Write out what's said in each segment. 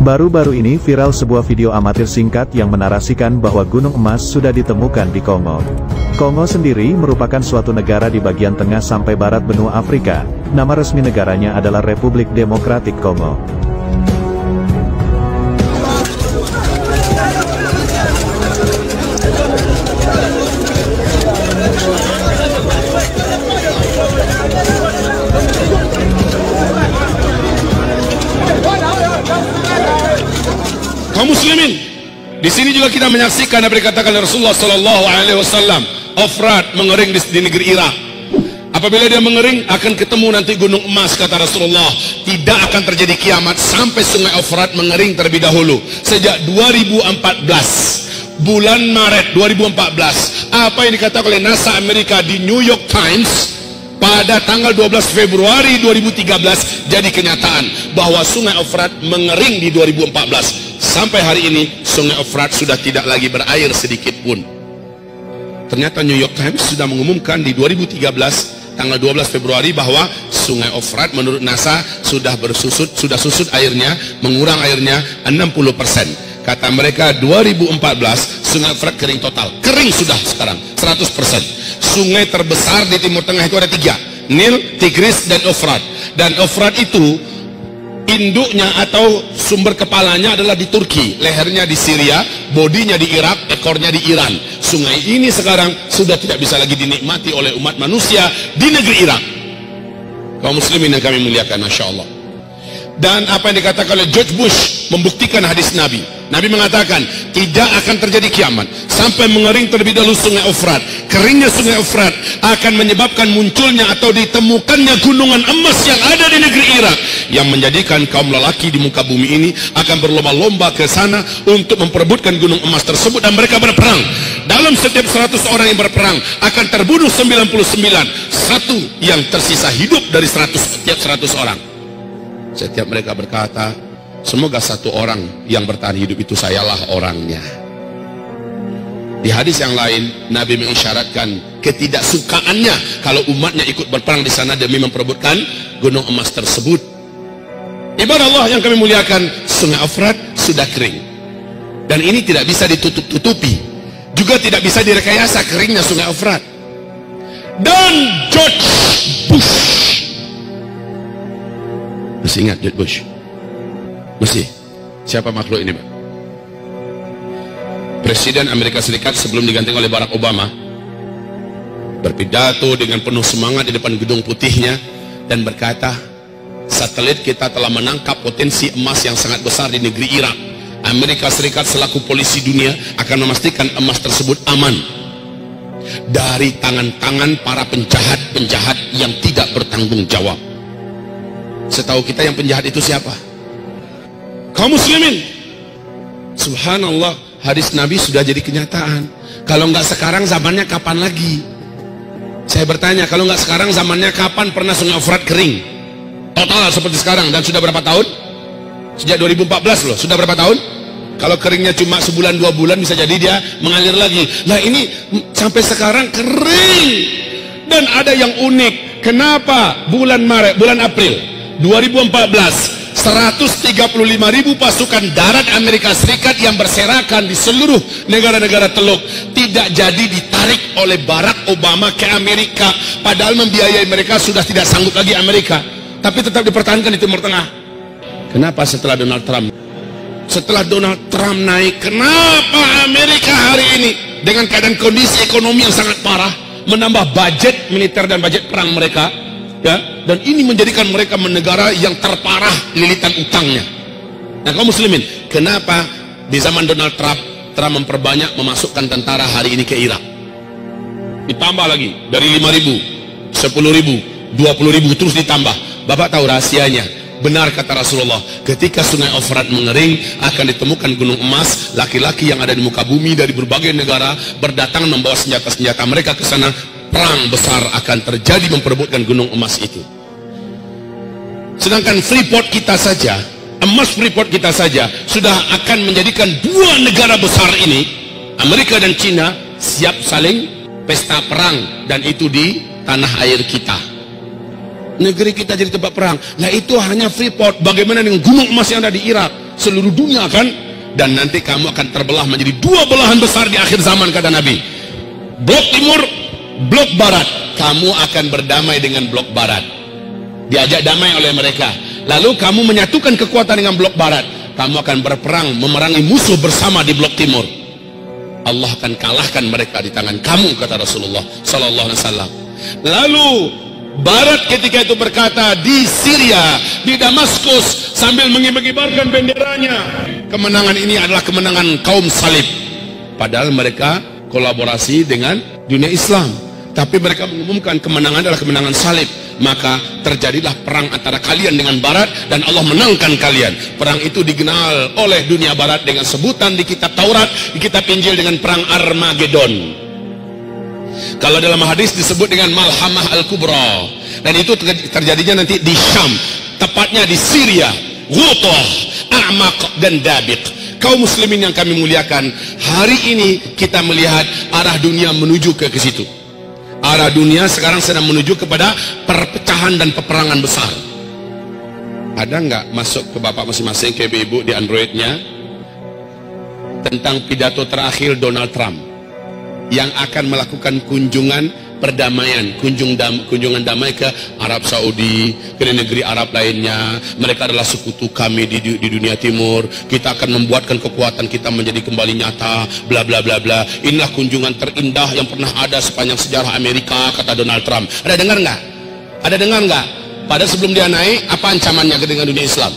Baru-baru ini viral sebuah video amatir singkat yang menarasikan bahwa gunung emas sudah ditemukan di Kongo. Kongo sendiri merupakan suatu negara di bagian tengah sampai barat benua Afrika. Nama resmi negaranya adalah Republik Demokratik Kongo. Kaum muslimin, di sini juga kita menyaksikan apa dikatakan Rasulullah Sallallahu Alaihi Wasallam, Ofrat mengering di negeri Irak. Apabila dia mengering, akan ketemu nanti gunung emas, kata Rasulullah. Tidak akan terjadi kiamat sampai sungai Ofrat mengering terlebih dahulu. Sejak 2014, bulan Maret 2014, apa yang dikatakan oleh NASA Amerika di New York Times pada tanggal 12 Februari 2013 jadi kenyataan bahwa sungai Ofrat mengering di 2014. Sampai hari ini sungai Ofrat sudah tidak lagi berair sedikit pun. Ternyata New York Times sudah mengumumkan di 2013 tanggal 12 Februari bahwa sungai Ofrat menurut NASA sudah susut airnya, mengurang airnya 60%. Kata mereka 2014 sungai Ofrat kering total. Kering sudah sekarang 100%. Sungai terbesar di Timur Tengah itu ada 3, Nil, Tigris, dan Ofrat. Dan Ofrat itu induknya atau sumber kepalanya adalah di Turki, lehernya di Syria, bodinya di Irak, ekornya di Iran. Sungai ini sekarang sudah tidak bisa lagi dinikmati oleh umat manusia di negeri Irak. Kaum muslimin yang kami muliakan, Masya Allah. Dan apa yang dikatakan oleh George Bush membuktikan hadis Nabi. Nabi mengatakan tidak akan terjadi kiamat sampai mengering terlebih dahulu sungai Ofrat. Keringnya sungai Ofrat akan menyebabkan munculnya atau ditemukannya gunungan emas yang ada di negeri Irak, yang menjadikan kaum lelaki di muka bumi ini akan berlomba-lomba ke sana untuk memperebutkan gunung emas tersebut, dan mereka berperang. Dalam setiap 100 orang yang berperang akan terbunuh 99, satu yang tersisa hidup dari setiap 100 orang. Setiap mereka berkata, semoga satu orang yang bertahan hidup itu sayalah orangnya. Di hadis yang lain, Nabi mengisyaratkan ketidaksukaannya kalau umatnya ikut berperang di sana demi memperebutkan gunung emas tersebut. Ibadah Allah yang kami muliakan, sungai Ofrat sudah kering. Dan ini tidak bisa ditutup-tutupi. Juga tidak bisa direkayasa keringnya sungai Ofrat. Dan George Bush, masih ingat George Bush? Masih? Siapa makhluk ini, Pak? Presiden Amerika Serikat sebelum digantikan oleh Barack Obama berpidato dengan penuh semangat di depan gedung putihnya dan berkata, satelit kita telah menangkap potensi emas yang sangat besar di negeri Irak. Amerika Serikat selaku polisi dunia akan memastikan emas tersebut aman dari tangan-tangan para penjahat-penjahat yang tidak bertanggung jawab. Setahu kita yang penjahat itu siapa? Kaum muslimin, subhanallah, hadis Nabi sudah jadi kenyataan. Kalau nggak sekarang, zamannya kapan lagi? Saya bertanya, kalau nggak sekarang, zamannya kapan pernah sungai Ofrat kering total seperti sekarang? Dan sudah berapa tahun? Sejak 2014 loh. Sudah berapa tahun? Kalau keringnya cuma sebulan 2 bulan, bisa jadi dia mengalir lagi. Nah ini sampai sekarang kering. Dan ada yang unik. Kenapa bulan Maret, bulan April 2014 135.000 pasukan darat Amerika Serikat yang berserakan di seluruh negara-negara Teluk tidak jadi ditarik oleh Barack Obama ke Amerika, padahal membiayai mereka sudah tidak sanggup lagi Amerika, tapi tetap dipertahankan di Timur Tengah. Kenapa setelah Donald Trump? Setelah Donald Trump naik, kenapa Amerika hari ini dengan keadaan kondisi ekonomi yang sangat parah menambah budget militer dan budget perang mereka? Ya, dan ini menjadikan mereka negara yang terparah lilitan utangnya. Nah, kaum muslimin, kenapa di zaman Donald Trump memperbanyak memasukkan tentara hari ini ke Irak? Ditambah lagi dari 5.000, 10.000, 20.000 terus ditambah. Bapak tahu rahasianya? Benar kata Rasulullah, ketika sungai Ofrat mengering akan ditemukan gunung emas. Laki-laki yang ada di muka bumi dari berbagai negara berdatangan membawa senjata-senjata mereka ke sana. Perang besar akan terjadi memperebutkan gunung emas itu. Sedangkan Freeport kita saja, emas Freeport kita saja sudah akan menjadikan dua negara besar ini, Amerika dan China, siap saling pesta perang, dan itu di tanah air kita. Negeri kita jadi tempat perang. Nah itu hanya Freeport. Bagaimana dengan gunung emas yang ada di Irak? seluruh dunia kan, dan nanti kamu akan terbelah menjadi dua belahan besar di akhir zaman, kata Nabi. Blok timur, blok barat. Kamu akan berdamai dengan blok barat, diajak damai oleh mereka. Lalu kamu menyatukan kekuatan dengan blok barat, kamu akan berperang memerangi musuh bersama di blok timur. Allah akan kalahkan mereka di tangan kamu, kata Rasulullah sallallahu alaihi wasallam. Lalu barat ketika itu berkata di Syria, di Damaskus, sambil mengibar-ibarkan benderanya, kemenangan ini adalah kemenangan kaum salib. Padahal mereka kolaborasi dengan dunia Islam, tapi mereka mengumumkan kemenangan adalah kemenangan salib. Maka terjadilah perang antara kalian dengan barat, dan Allah menangkan kalian. Perang itu dikenal oleh dunia barat dengan sebutan di kitab Taurat, di kitab Injil dengan perang Armageddon. Kalau dalam hadis disebut dengan Malhamah Al-Kubra, dan itu terjadinya nanti di Syam, tepatnya di Syria, Ghutah, A'maq dan Dabiq. Kaum muslimin yang kami muliakan, hari ini kita melihat arah dunia menuju ke situ. Arah dunia sekarang sedang menuju kepada perpecahan dan peperangan besar. Ada nggak masuk ke bapak masing-masing, ke ibu-ibu di Androidnya, tentang pidato terakhir Donald Trump yang akan melakukan kunjungan perdamaian, kunjungan damai ke Arab Saudi, ke negeri Arab lainnya. Mereka adalah sekutu kami di dunia timur. Kita akan membuatkan kekuatan kita menjadi kembali nyata, bla bla bla bla. Inilah kunjungan terindah yang pernah ada sepanjang sejarah Amerika, kata Donald Trump. Ada dengar nggak? Ada dengar nggak? Pada sebelum dia naik, apa ancamannya dengan dunia Islam?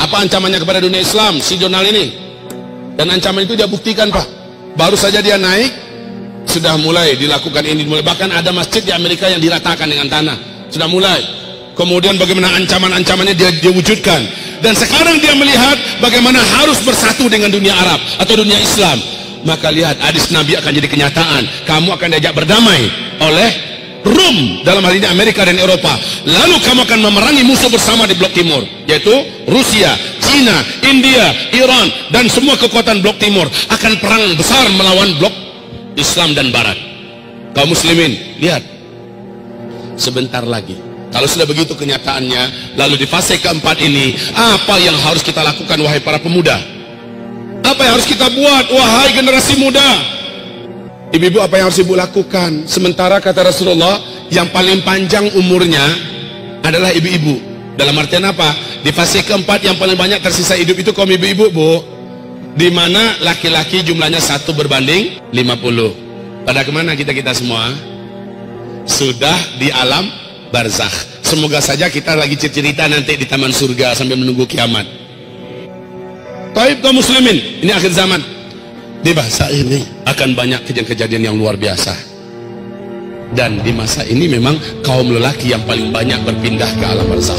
Apa ancamannya kepada dunia Islam si Donald ini? Dan ancaman itu dia buktikan, Pak. Baru saja dia naik, sudah mulai dilakukan ini. Bahkan ada masjid di Amerika yang diratakan dengan tanah. Sudah mulai. Kemudian bagaimana ancaman-ancamannya dia wujudkan. Dan sekarang dia melihat bagaimana harus bersatu dengan dunia Arab atau dunia Islam. Maka lihat, hadis Nabi akan jadi kenyataan. Kamu akan diajak berdamai oleh Rum, dalam hal ini Amerika dan Eropa. Lalu kamu akan memerangi musuh bersama di blok timur, yaitu Rusia, China, India, Iran, dan semua kekuatan blok timur akan perang besar melawan blok Islam dan Barat. Kaum muslimin, lihat, sebentar lagi, kalau sudah begitu kenyataannya, lalu di fase keempat ini, apa yang harus kita lakukan, wahai para pemuda? Apa yang harus kita buat, wahai generasi muda? Ibu-ibu, apa yang harus ibu lakukan? Sementara kata Rasulullah, yang paling panjang umurnya adalah ibu-ibu. Dalam artian apa? Di fase keempat yang paling banyak tersisa hidup itu kaum ibu-ibu, Bu. Di mana laki-laki jumlahnya 1:50. Pada kemana kita semua? Sudah di alam barzakh. Semoga saja kita lagi cerita nanti di taman surga sambil menunggu kiamat. Taib kaum muslimin, ini akhir zaman. Di masa ini akan banyak kejadian-kejadian yang luar biasa. Dan di masa ini memang kaum lelaki yang paling banyak berpindah ke alam barzakh.